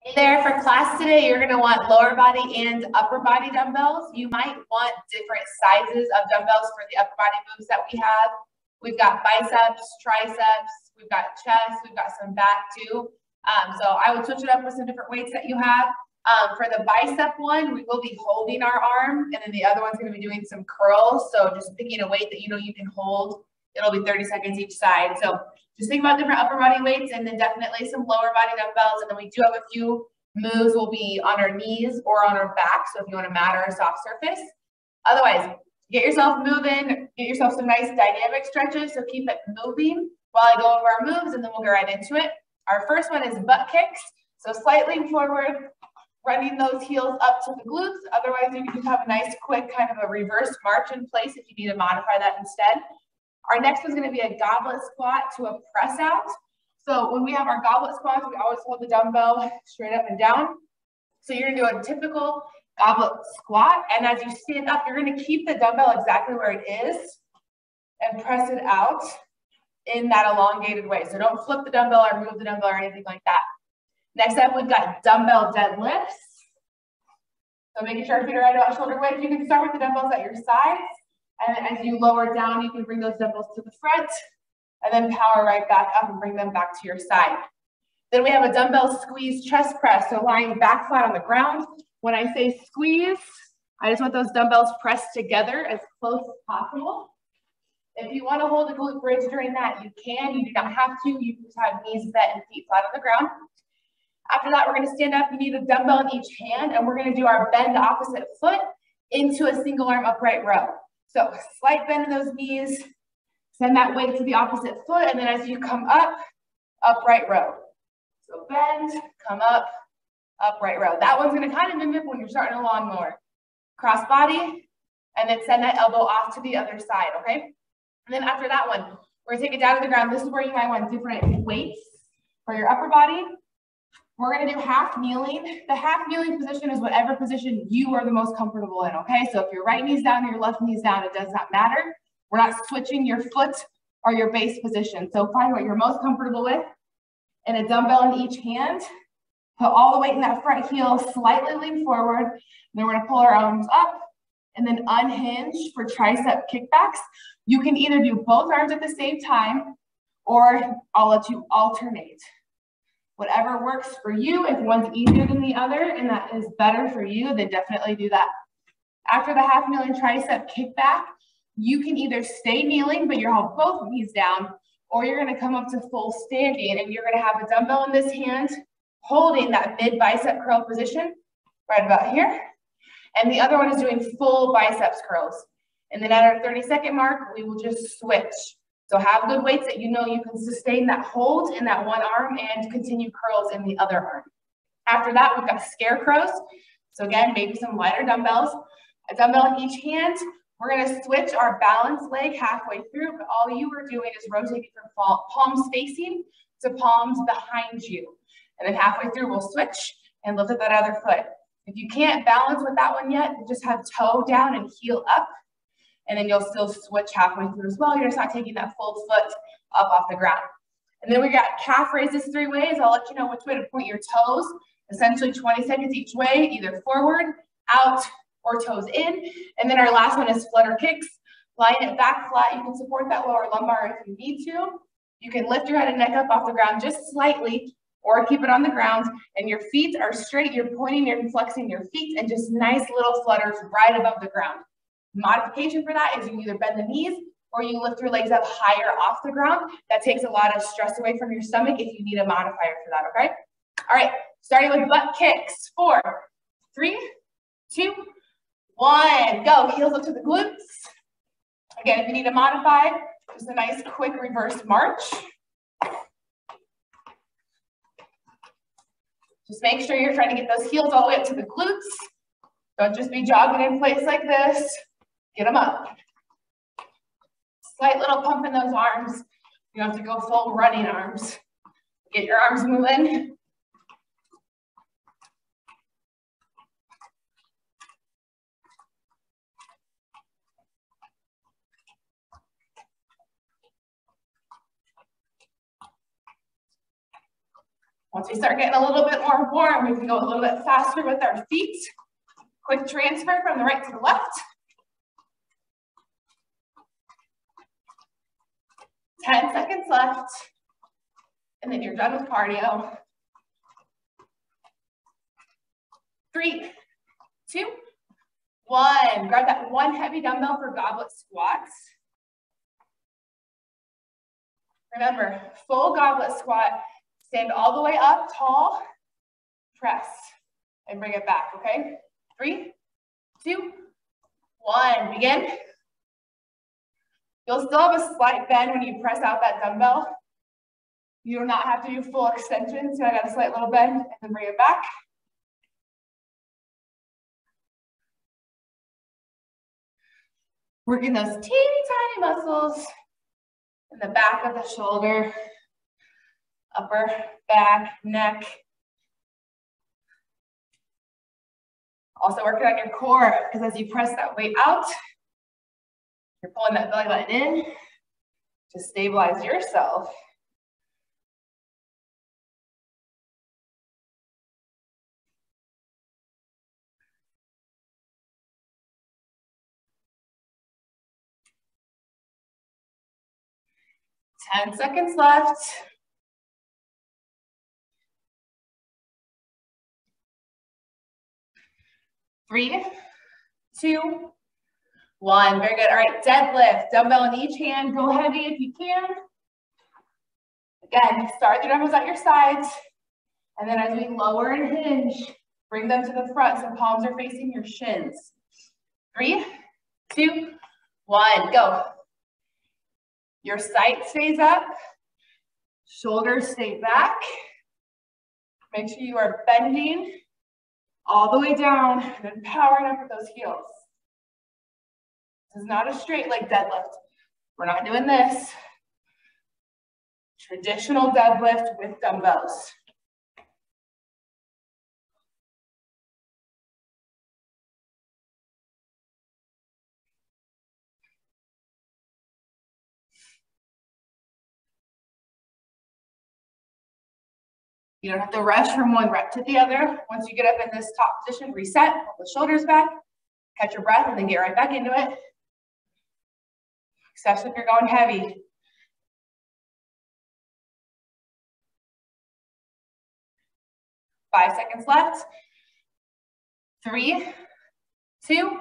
Hey there, for class today, you're going to want lower body and upper body dumbbells. You might want different sizes of dumbbells for the upper body moves that we have. We've got biceps, triceps, we've got chest, we've got some back too. So I would switch it up with some different weights that you have. For the bicep one, we will be holding our arm, and then the other one's going to be doing some curls. So just picking a weight that you know you can hold. It'll be 30 seconds each side. So just think about different upper body weights and then definitely some lower body dumbbells. And then we do have a few moves will be on our knees or on our back. So if you want a mat or a soft surface. Otherwise, get yourself moving, get yourself some nice dynamic stretches. So keep it moving while I go over our moves and then we'll get right into it. Our first one is butt kicks. So slightly forward, running those heels up to the glutes. Otherwise, you can just have a nice quick kind of a reverse march in place if you need to modify that instead. Our next one's going to be a goblet squat to a press out. So when we have our goblet squats, we always hold the dumbbell straight up and down. So you're going to do a typical goblet squat. And as you stand up, you're going to keep the dumbbell exactly where it is and press it out in that elongated way. So don't flip the dumbbell or move the dumbbell or anything like that. Next up, we've got dumbbell deadlifts. So making sure our feet are right about shoulder width. You can start with the dumbbells at your sides. And then as you lower down, you can bring those dumbbells to the front and then power right back up and bring them back to your side. Then we have a dumbbell squeeze chest press. So lying back flat on the ground. When I say squeeze, I just want those dumbbells pressed together as close as possible. If you want to hold a glute bridge during that, you can. You do not have to. You can just have knees bent and feet flat on the ground. After that, we're going to stand up. You need a dumbbell in each hand, and we're going to do our bend opposite foot into a single arm upright row. So slight bend in those knees, send that weight to the opposite foot, and then as you come up, upright row. So bend, come up, upright row. That one's going to kind of mimic when you're starting a lawnmower. Cross body, and then send that elbow off to the other side, okay? And then after that one, we're going to take it down to the ground. This is where you might want different weights for your upper body. We're going to do half kneeling. The half kneeling position is whatever position you are the most comfortable in, okay? So if your right knee's down or your left knee's down, it does not matter. We're not switching your foot or your base position. So find what you're most comfortable with and a dumbbell in each hand. Put all the weight in that front heel, slightly lean forward. And then we're going to pull our arms up and then unhinge for tricep kickbacks. You can either do both arms at the same time or I'll let you alternate. Whatever works for you. If one's easier than the other and that is better for you, then definitely do that. After the half kneeling tricep kickback, you can either stay kneeling, but you'll have both knees down, or you're going to come up to full standing and you're going to have a dumbbell in this hand, holding that mid bicep curl position right about here. And the other one is doing full biceps curls. And then at our 30-second mark, we will just switch. So have good weights that you know you can sustain that hold in that one arm and continue curls in the other arm. After that, we've got scarecrows. So again, maybe some lighter dumbbells, a dumbbell in each hand. We're going to switch our balance leg halfway through, but all you are doing is rotating from palms facing to palms behind you. And then halfway through, we'll switch and lift up that other foot. If you can't balance with that one yet, just have toe down and heel up. And then you'll still switch halfway through as well. You're just not taking that full foot up off the ground. And then we got calf raises 3 ways. I'll let you know which way to point your toes. Essentially 20 seconds each way, either forward, out, or toes in. And then our last one is flutter kicks. Lying it back flat, you can support that lower lumbar if you need to. You can lift your head and neck up off the ground just slightly, or keep it on the ground. And your feet are straight. You're pointing, you're flexing your feet, and just nice little flutters right above the ground. Modification for that is you either bend the knees or you lift your legs up higher off the ground. That takes a lot of stress away from your stomach if you need a modifier for that, okay? All right, starting with butt kicks. 4, 3, 2, 1. Go, heels up to the glutes. Again, if you need to modify, just a nice quick reverse march. Just make sure you're trying to get those heels all the way up to the glutes. Don't just be jogging in place like this. Get them up. Slight little pump in those arms. You don't have to go full running arms. Get your arms moving. Once we start getting a little bit more warm, we can go a little bit faster with our feet. Quick transfer from the right to the left. 10 seconds left. And then you're done with cardio. 3, 2, 1. Grab that one heavy dumbbell for goblet squats. Remember, full goblet squat. Stand all the way up, tall, press, and bring it back, okay? 3, 2, 1. Begin. You'll still have a slight bend when you press out that dumbbell. You do not have to do full extension, so I got a slight little bend, and then bring it back. Working those teeny tiny muscles in the back of the shoulder, upper, back, neck. Also working on your core, because as you press that weight out, you're pulling that belly button in to stabilize yourself. Ten seconds left. 3, 2, 1. Very good. All right, deadlift. Dumbbell in each hand. Go heavy if you can. Again, start the dumbbells at your sides. And then as we lower and hinge, bring them to the front so palms are facing your shins. 3, 2, 1. Go. Your sight stays up. Shoulders stay back. Make sure you are bending all the way down and then powering up with those heels. This is not a straight leg deadlift. We're not doing this. Traditional deadlift with dumbbells. You don't have to rush from one rep to the other. Once you get up in this top position, reset, pull the shoulders back, catch your breath, and then get right back into it. Especially if you're going heavy. Five seconds left. 3, 2,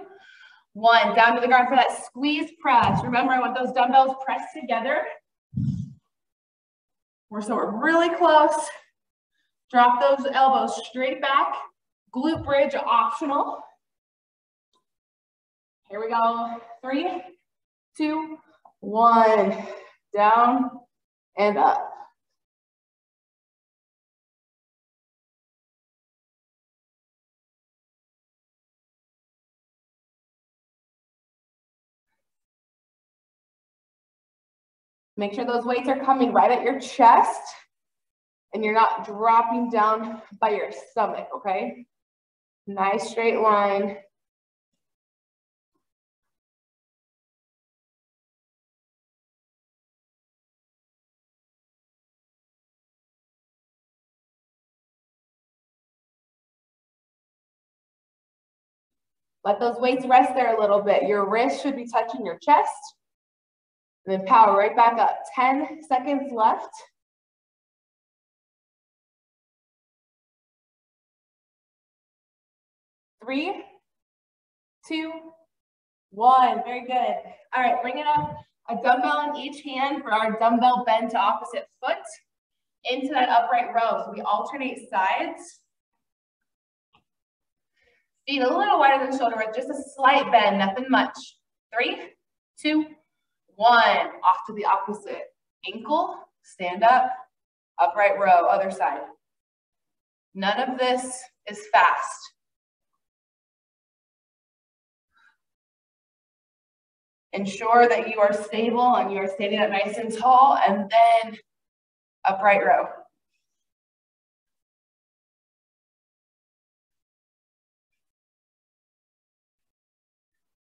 1. Down to the ground for that squeeze press. Remember, I want those dumbbells pressed together. We're really close. Drop those elbows straight back. Glute bridge optional. Here we go. 3, 2, 1. Down and up. Make sure those weights are coming right at your chest and you're not dropping down by your stomach, okay? Nice straight line. Let those weights rest there a little bit. Your wrist should be touching your chest. And then power right back up. 10 seconds left. Three, 2, 1. Very good. All right, bring it up. A dumbbell in each hand for our dumbbell bend to opposite foot into that upright row. So we alternate sides. Feet a little wider than shoulder width, just a slight bend, nothing much. 3, 2, 1. Off to the opposite. Ankle, stand up, upright row, other side. None of this is fast. Ensure that you are stable and you are standing up nice and tall, and then upright row.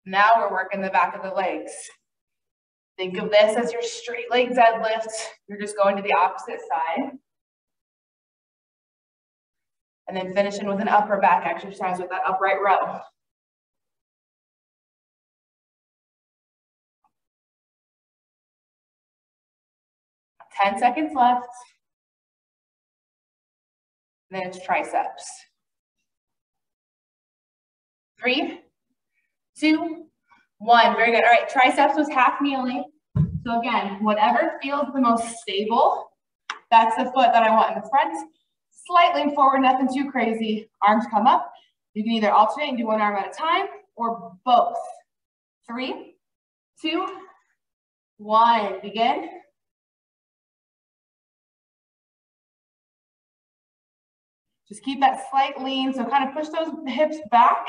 Now we're working the back of the legs. Think of this as your straight leg deadlift. You're just going to the opposite side. And then finishing with an upper back exercise with that upright row. Ten seconds left. And then it's triceps. 3, 2, 1. Very good. All right, triceps was half kneeling. So again, whatever feels the most stable, that's the foot that I want in the front. Slight lean forward, nothing too crazy. Arms come up. You can either alternate and do one arm at a time or both. 3, 2, 1. Begin. Just keep that slight lean. So kind of push those hips back.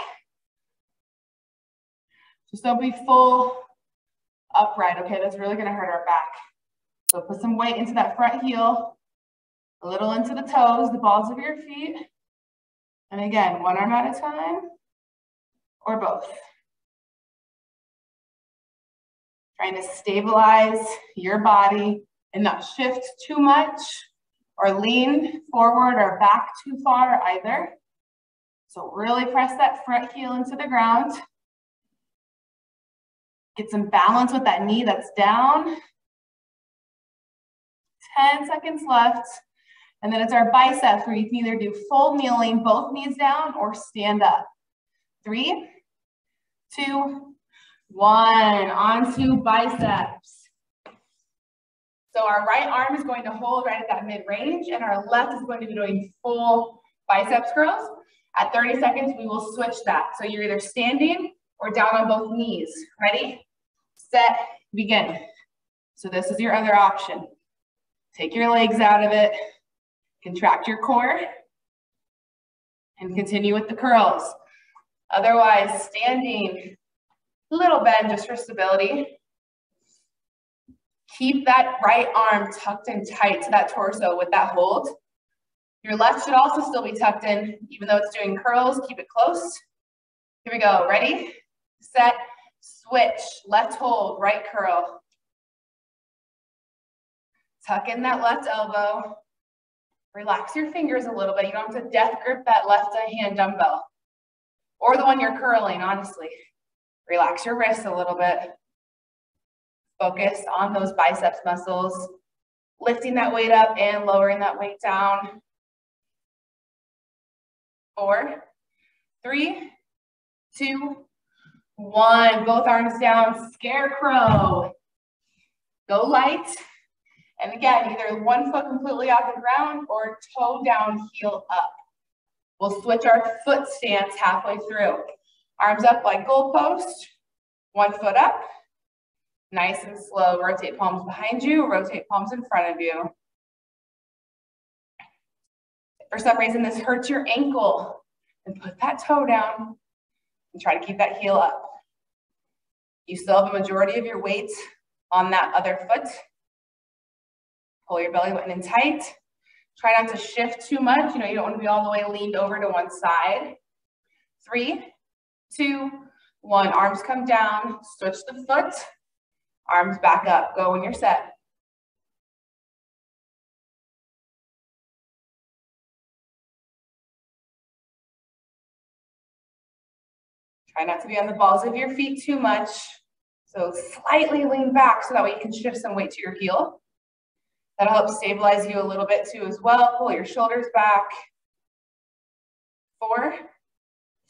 Just don't be full upright. Okay, that's really going to hurt our back. So put some weight into that front heel, a little into the toes, the balls of your feet. And again, one arm at a time or both. Trying to stabilize your body and not shift too much or lean forward or back too far either. So really press that front heel into the ground. Get some balance with that knee that's down. 10 seconds left. And then it's our biceps where you can either do full kneeling, both knees down, or stand up. 3, 2, 1. On to biceps. So our right arm is going to hold right at that mid-range, and our left is going to be doing full biceps curls. At 30 seconds, we will switch that. So you're either standing or down on both knees. Ready, set, begin. So this is your other option. Take your legs out of it, contract your core, and continue with the curls. Otherwise, standing, little bend just for stability. Keep that right arm tucked in tight to that torso with that hold. Your left should also still be tucked in, even though it's doing curls, keep it close. Here we go, ready, set, switch, left hold, right curl. Tuck in that left elbow. Relax your fingers a little bit. You don't have to death grip that left hand dumbbell or the one you're curling, honestly. Relax your wrists a little bit. Focus on those biceps muscles, lifting that weight up and lowering that weight down. 4, 3, 2, 1. Both arms down, scarecrow. Go light. And again, either one foot completely off the ground or toe down, heel up. We'll switch our foot stance halfway through. Arms up like goalpost, one foot up. Nice and slow, rotate palms behind you, rotate palms in front of you. If for some reason this hurts your ankle, then put that toe down and try to keep that heel up. You still have a majority of your weight on that other foot. Pull your belly button in tight. Try not to shift too much. You don't want to be all the way leaned over to one side. 3, 2, 1. Arms come down. Switch the foot. Arms back up. Go when you're set. Try not to be on the balls of your feet too much. So slightly lean back so that way you can shift some weight to your heel. That'll help stabilize you a little bit too as well. Pull your shoulders back. 4,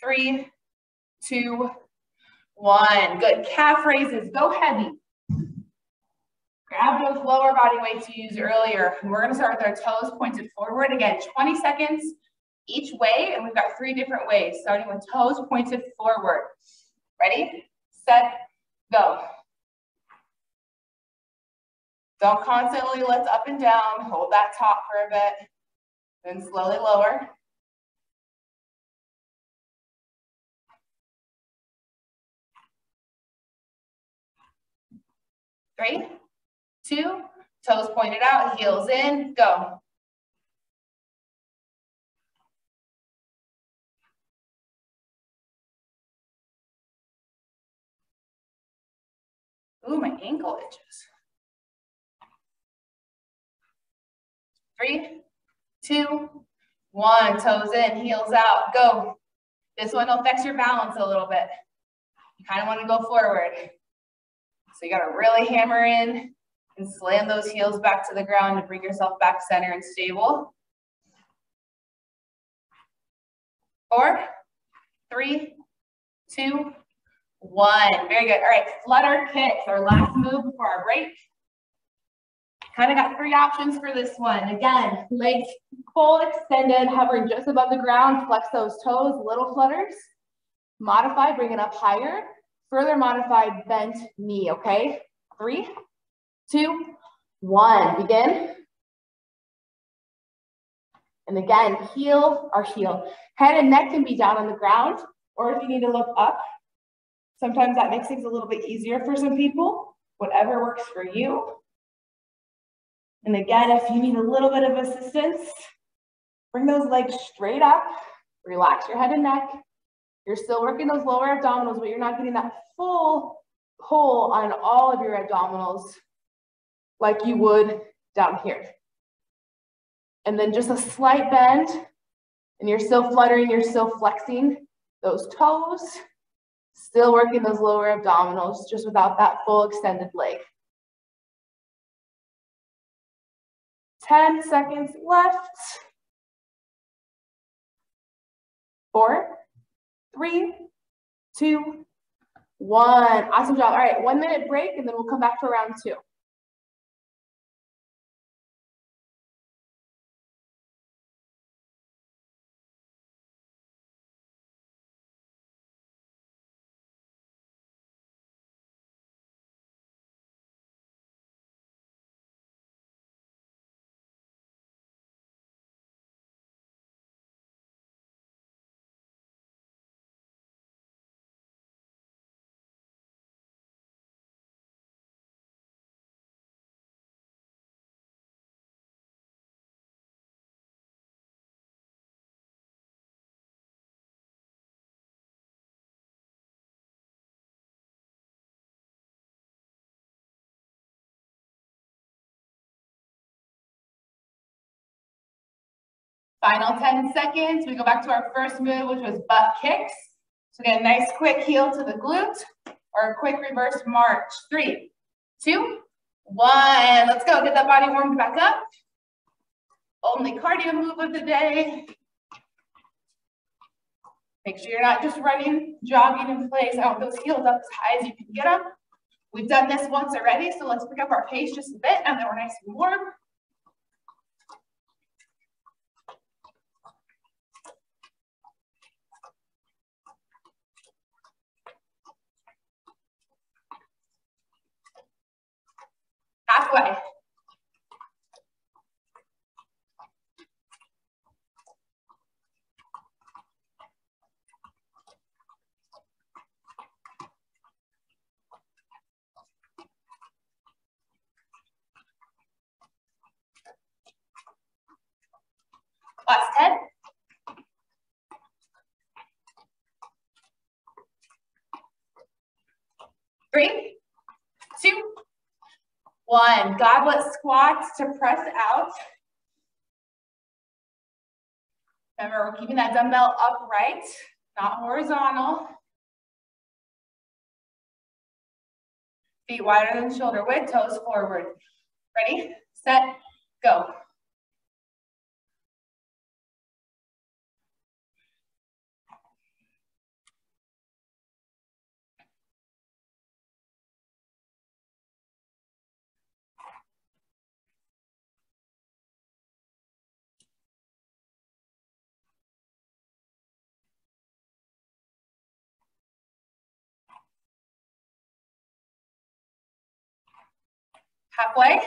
3, 2, 1. Good. Calf raises. Go heavy. Grab those lower body weights you used earlier. And we're going to start with our toes pointed forward. Again, 20 seconds each way. And we've got 3 different ways, starting with toes pointed forward. Ready, set, go. Don't constantly lift up and down. Hold that top for a bit. Then slowly lower. 3, 2, toes pointed out, heels in, go. Ooh, my ankle itches. 3, 2, 1, toes in, heels out, go. This one affects your balance a little bit. You kind of want to go forward. So you got to really hammer in and slam those heels back to the ground to bring yourself back center and stable. 4, 3, 2, 1. Very good. All right, flutter kicks, our last move before our break. Kind of got 3 options for this one. Again, legs full extended, hovering just above the ground, flex those toes, little flutters. Modify, bring it up higher. Further modified, bent knee, okay? 3, 2, 1. Begin. And again, head and neck can be down on the ground, or if you need to look up, sometimes that makes things a little bit easier for some people. Whatever works for you. And again, if you need a little bit of assistance, bring those legs straight up, relax your head and neck. You're still working those lower abdominals, but you're not getting that full pull on all of your abdominals like you would down here. And then just a slight bend, and you're still fluttering, you're still flexing those toes, still working those lower abdominals, just without that full extended leg. 10 seconds left. 4, 3, 2, 1. Awesome job. All right, 1 minute break, and then we'll come back for round 2. Final 10 seconds. We go back to our first move, which was butt kicks. So get a nice quick heel to the glute or a quick reverse march. 3, 2, 1. Let's go. Get that body warmed back up. Only cardio move of the day. Make sure you're not just running, jogging in place. I want those heels up as high as you can get them. We've done this once already, so let's pick up our pace just a bit now that we're nice and warm. Halfway. Last 10. Three, 2, 1. Goblet squats to press out. Remember, we're keeping that dumbbell upright, not horizontal. Feet wider than shoulder width, toes forward. Ready, set, go. Halfway.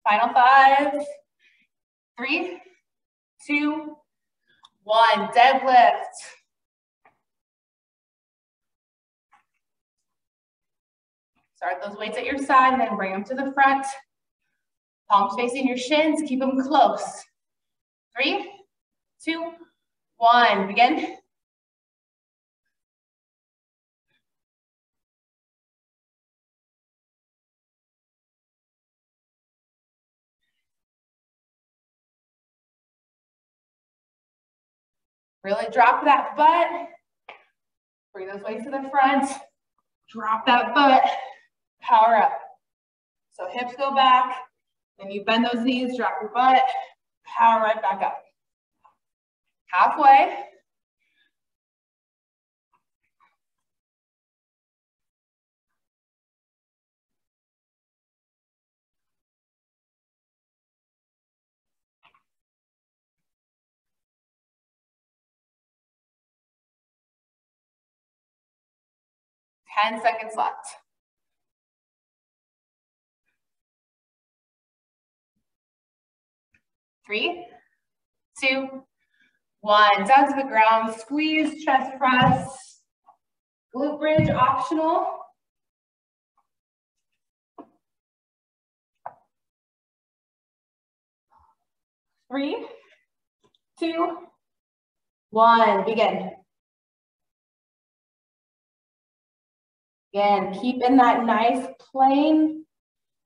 Final 5, 3, 2, 1. Deadlift. Start those weights at your side and then bring them to the front. Palms facing your shins, keep them close. 3, 2, 1, begin. Really drop that butt. Bring those weights to the front. Drop that butt. Power up. So hips go back. Then you bend those knees, drop your butt. Power right back up. Halfway. Ten seconds left. 3, 2, 1. Down to the ground. Squeeze, chest press. Glute bridge optional. 3, 2, 1. Begin. Again, keep in that nice plane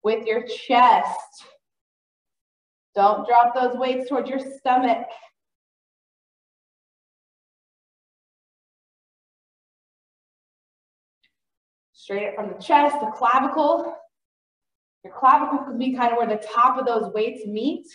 with your chest. Don't drop those weights towards your stomach. Straight up from the chest, the clavicle. Your clavicle could be kind of where the top of those weights meet.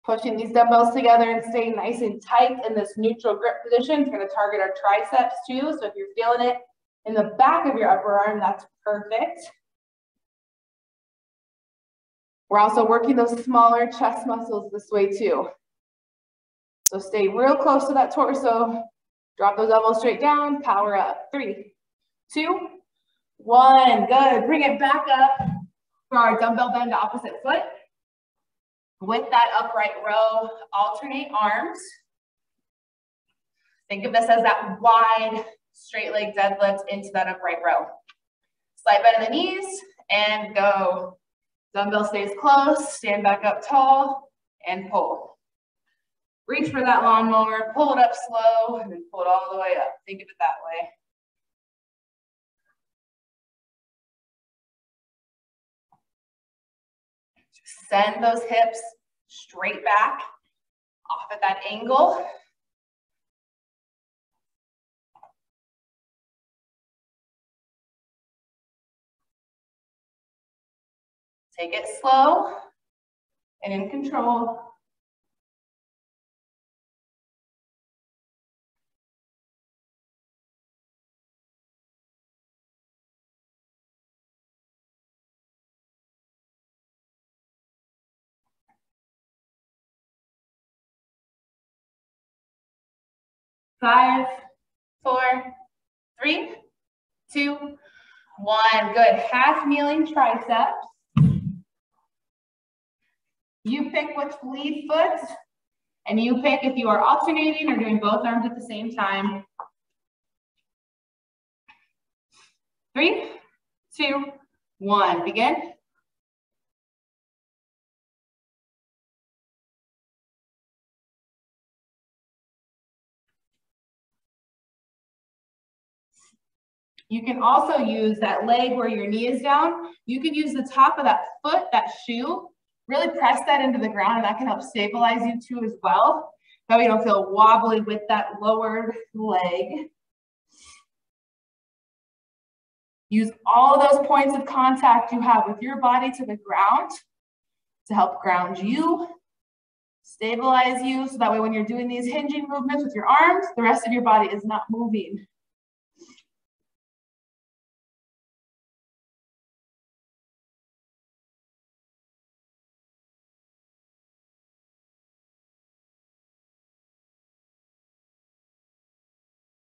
Pushing these dumbbells together and staying nice and tight in this neutral grip position. It's going to target our triceps too. So if you're feeling it in the back of your upper arm, that's perfect. We're also working those smaller chest muscles this way too. So stay real close to that torso. Drop those elbows straight down. Power up. 3, 2, 1. Good. Bring it back up for our dumbbell bend opposite foot. With that upright row, alternate arms. Think of this as that wide, straight leg deadlift into that upright row. Slight bend in the knees and go. Dumbbell stays close, stand back up tall and pull. Reach for that lawnmower, pull it up slow, and then pull it all the way up. Think of it that way. Send those hips straight back, off at that angle. Take it slow and in control. Five, 4, 3, 2, 1. Good. Half kneeling triceps. You pick which lead foot, and you pick if you are alternating or doing both arms at the same time. 3, 2, 1. Begin. You can also use that leg where your knee is down. You can use the top of that foot, that shoe, really press that into the ground, and that can help stabilize you too as well. That way you don't feel wobbly with that lowered leg. Use all of those points of contact you have with your body to the ground to help ground you, stabilize you, so that way when you're doing these hinging movements with your arms, the rest of your body is not moving.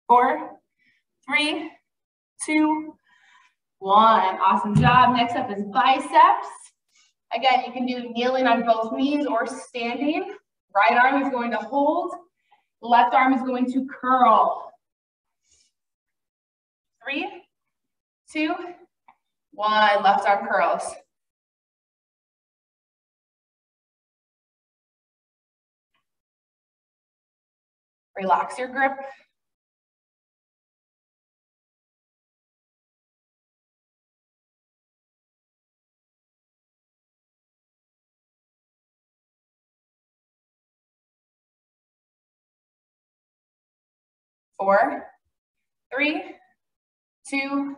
Four, 3, 2, 1. Awesome job. Next up is biceps. Again, you can do kneeling on both knees or standing. Right arm is going to hold. Left arm is going to curl. 3, 2, 1. Left arm curls. Relax your grip. Four, 3, 2,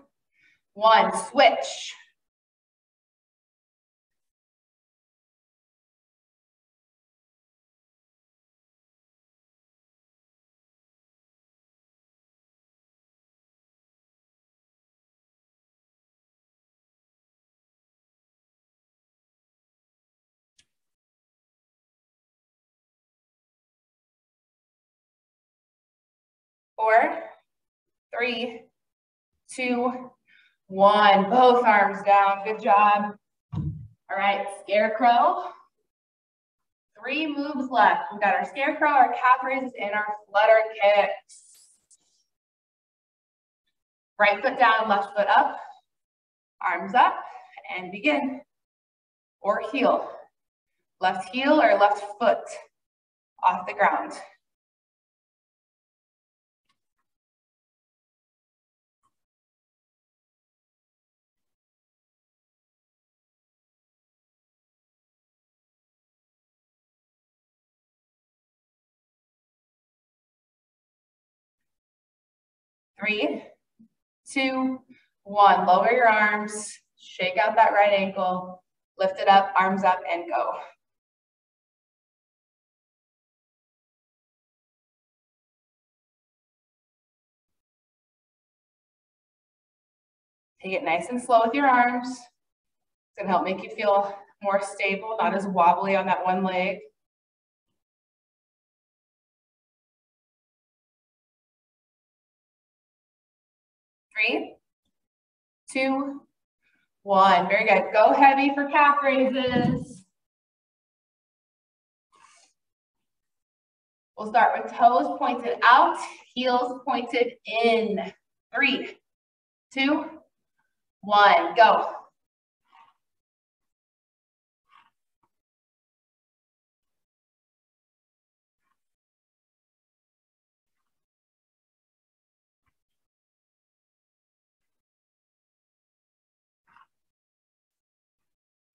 1. Switch. Four, 3, 2, 1. Both arms down. Good job. All right, scarecrow. 3 moves left. We've got our scarecrow, our calf raises, and our flutter kicks. Right foot down, left foot up. Arms up, and begin. Or heel. Left heel or left foot off the ground. Three, 2, 1. Lower your arms, shake out that right ankle, lift it up, arms up, and go. Take it nice and slow with your arms. It's gonna help make you feel more stable, not as wobbly on that one leg. Three, 2, 1. Very good. Go heavy for calf raises. We'll start with toes pointed out, heels pointed in. 3, 2, 1. Go.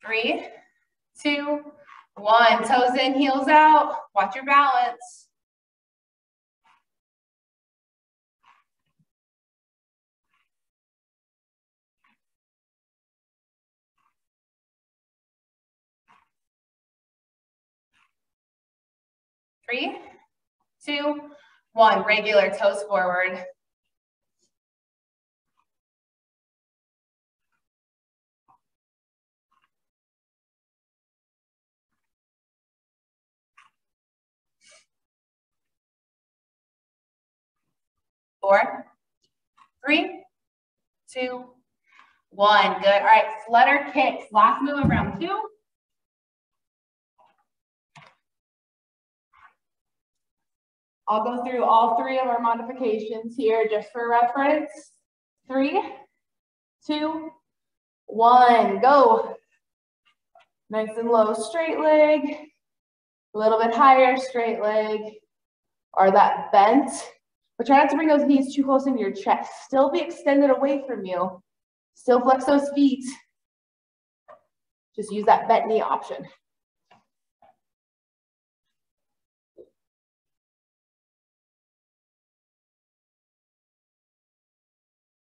Three, 2, 1. Toes in, heels out. Watch your balance. Three, 2, 1. Regular toes forward. Four, 3, 2, 1. Good. All right, flutter kicks. Last move of round 2. I'll go through all 3 of our modifications here just for reference. 3, 2, 1. Go. Nice and low, straight leg. A little bit higher, straight leg. Or that bent. But try not to bring those knees too close into your chest. Still be extended away from you. Still flex those feet. Just use that bent knee option.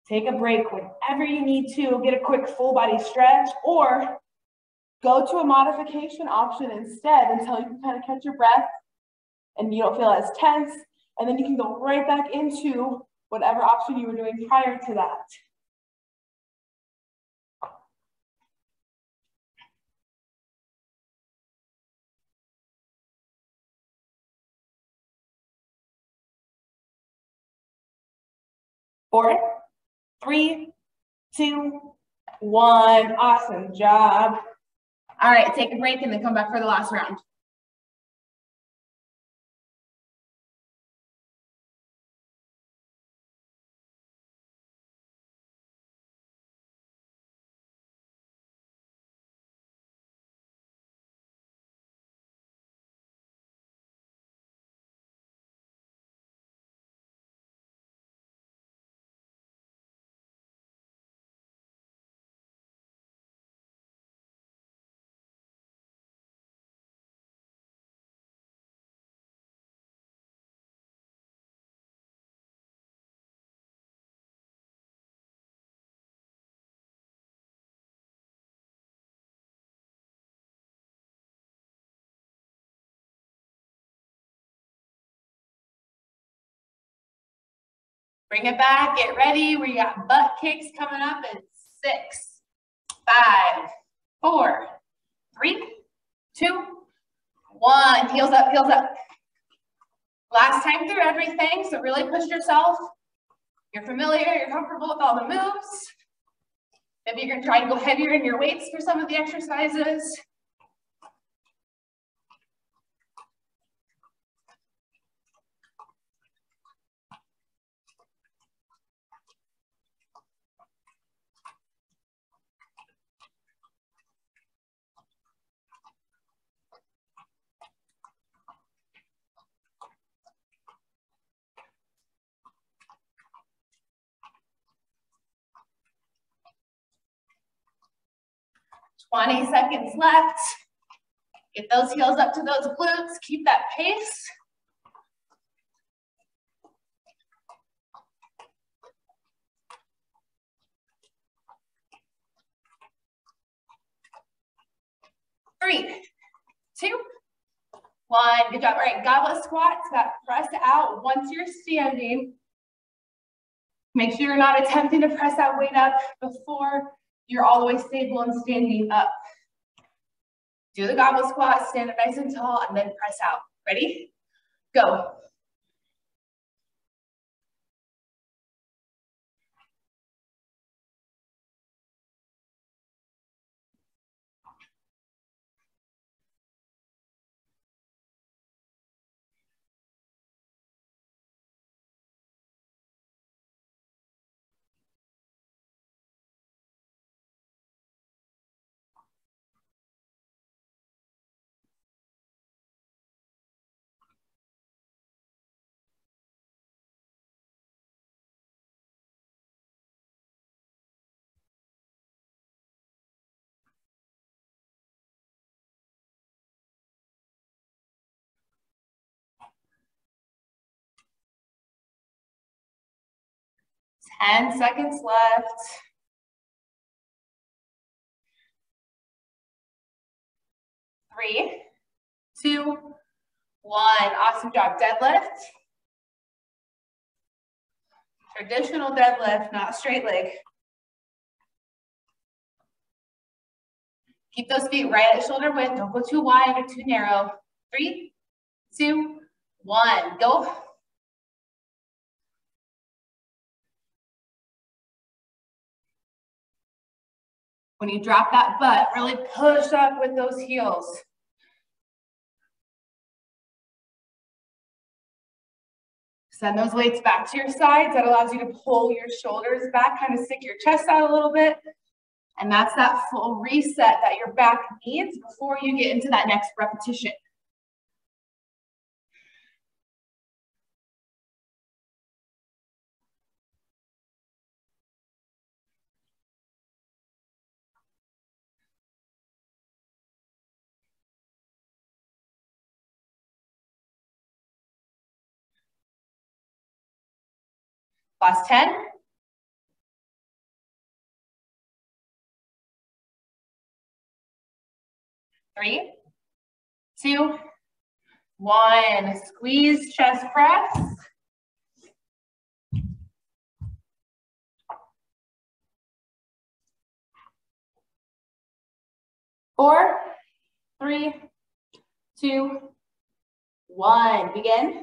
Take a break whenever you need to. Get a quick full body stretch or go to a modification option instead until you can kind of catch your breath and you don't feel as tense. And then you can go right back into whatever option you were doing prior to that. Four, 3, 2, 1. Awesome job. All right, take a break and then come back for the last round. Bring it back, get ready. We got butt kicks coming up in 6, 5, 4, 3, 2, 1. Heels up, heels up. Last time through everything, so really push yourself. You're familiar, you're comfortable with all the moves. Maybe you're gonna try to go heavier in your weights for some of the exercises. Twenty seconds left. Get those heels up to those glutes. Keep that pace. Three, 2, 1. Good job. All right, goblet squats. That press out once you're standing. Make sure you're not attempting to press that weight up before you're all the way stable and standing up. Do the goblet squat, stand up nice and tall, and then press out. Ready? Go. Ten seconds left. 3, 2, 1. Awesome job. Deadlift. Traditional deadlift, not straight leg. Keep those feet right at shoulder width. Don't go too wide or too narrow. 3, 2, 1. Go. When you drop that butt, really push up with those heels. Send those weights back to your sides. That allows you to pull your shoulders back, kind of stick your chest out a little bit. And that's that full reset that your back needs before you get into that next repetition. Last 10. Three, 2, 1. Squeeze chest press. Four, 3, 2, 1. Begin.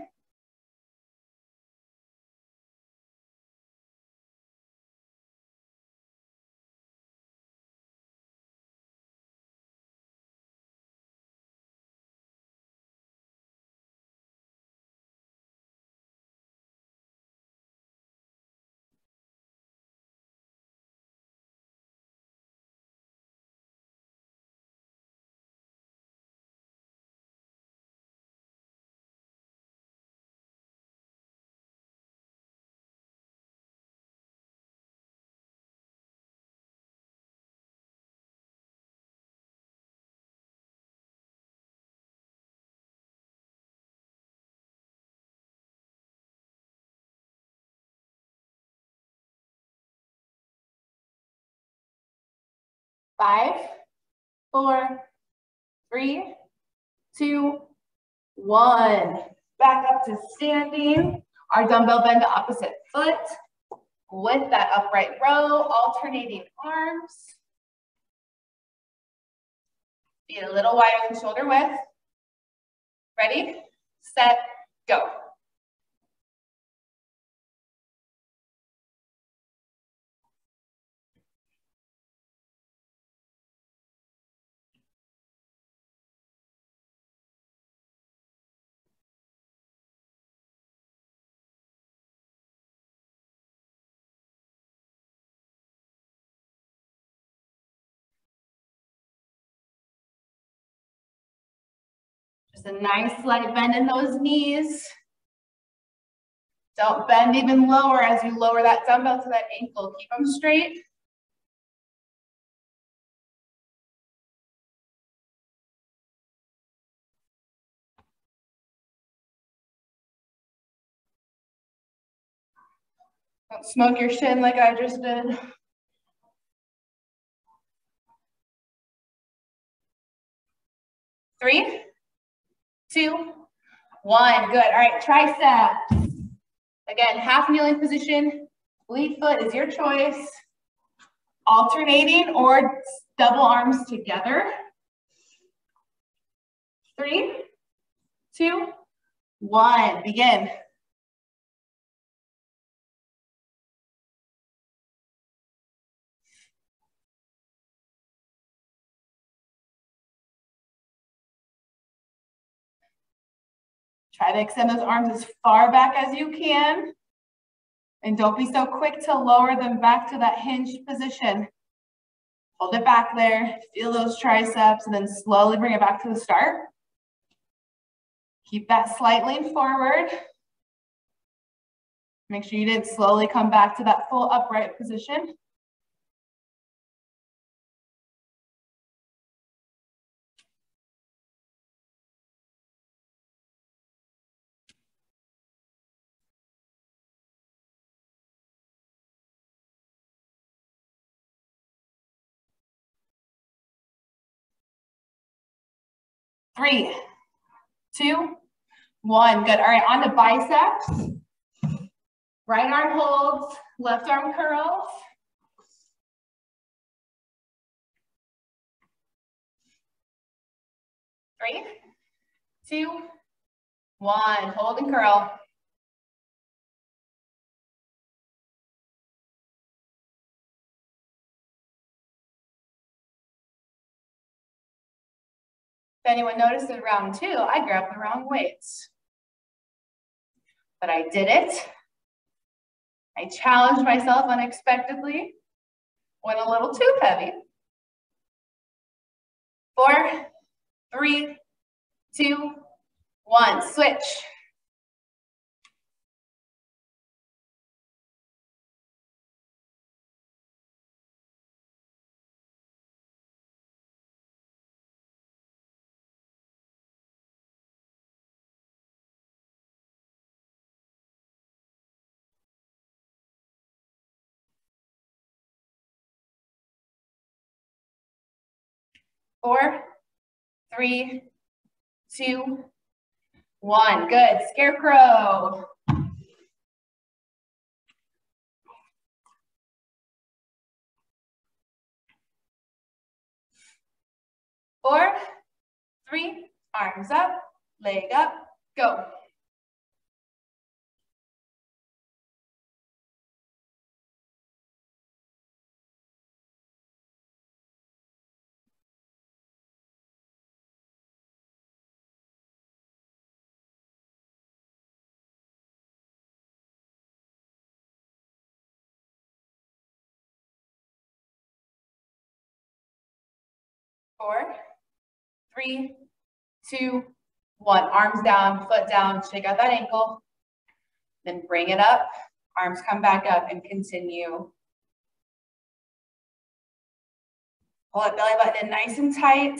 Five, 4, 3, 2, 1. Back up to standing. Our dumbbell bend to opposite foot. with that upright row, alternating arms. Feet a little wider than shoulder width. Ready, set, go. Just a nice slight bend in those knees. Don't bend even lower as you lower that dumbbell to that ankle. Keep them straight. Don't smoke your shin like I just did. Three, two, one. Good. All right, triceps. Again, half kneeling position. Lead foot is your choice. Alternating or double arms together. 3, 2, 1. Begin. Try to extend those arms as far back as you can. And don't be so quick to lower them back to that hinged position. Hold it back there, feel those triceps, and then slowly bring it back to the start. Keep that slight lean forward. Make sure you didn't slowly come back to that full upright position. Three, 2, 1. Good. All right, on to biceps. Right arm holds, left arm curls. Three, 2, 1. Hold and curl. If anyone noticed in round 2, I grabbed the wrong weights. But I did it. I challenged myself unexpectedly. Went a little too heavy. 4, 3, 2, 1. Switch. Four, 3, 2, 1. Good. Scarecrow. Four, 3, arms up, leg up, go. Four, 3, 2, 1. Arms down, foot down, shake out that ankle. Then bring it up, arms come back up and continue. Pull that belly button in nice and tight.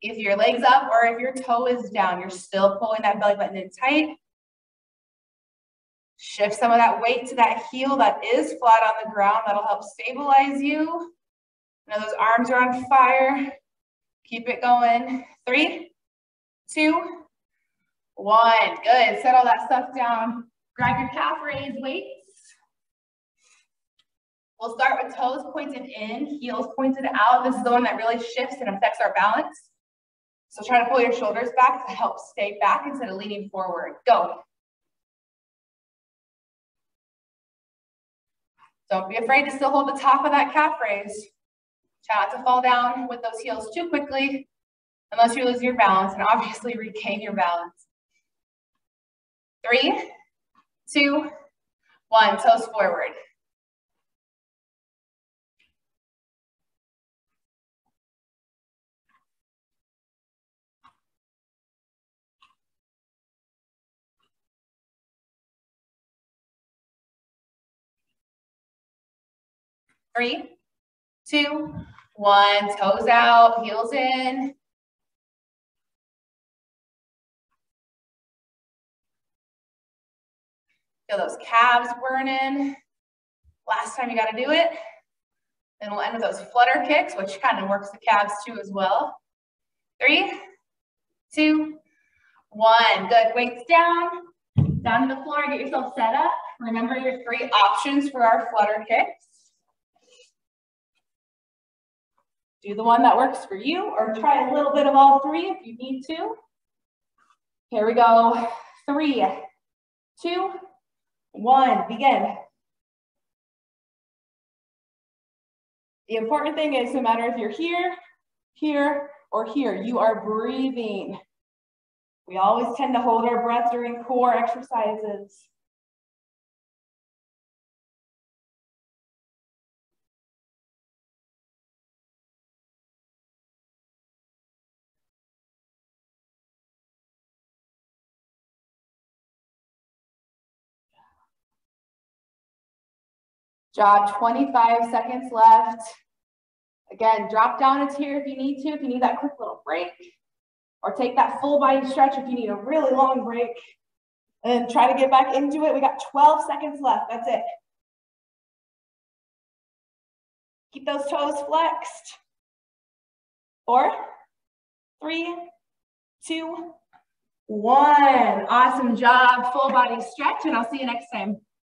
If your leg's up or if your toe is down, you're still pulling that belly button in tight. Shift some of that weight to that heel that is flat on the ground. That'll help stabilize you. Now those arms are on fire. Keep it going. 3, 2, 1. Good. Set all that stuff down. Grab your calf raise weights. We'll start with toes pointed in, heels pointed out. This is the one that really shifts and affects our balance. So try to pull your shoulders back to help stay back instead of leaning forward. Go. Don't be afraid to still hold the top of that calf raise. Try not to fall down with those heels too quickly unless you lose your balance, and obviously regain your balance. 3, 2, 1, toes forward. Three, 2, 1, toes out, heels in. Feel those calves burning. Last time you got to do it. Then we'll end with those flutter kicks, which kind of works the calves too as well. 3, 2, 1. Good. Weights down. Down to the floor. Get yourself set up. Remember your 3 options for our flutter kicks. Do the one that works for you, or try a little bit of all 3 if you need to. Here we go. 3, 2, 1. Begin. The important thing is, no matter if you're here, here, or here, you are breathing. We always tend to hold our breath during core exercises. Job, 25 seconds left. Again, drop down a tier if you need to, if you need that quick little break, or take that full body stretch if you need a really long break, and try to get back into it. We got 12 seconds left, that's it. Keep those toes flexed. 4, 3, 2, 1. Awesome job, full body stretch, and I'll see you next time.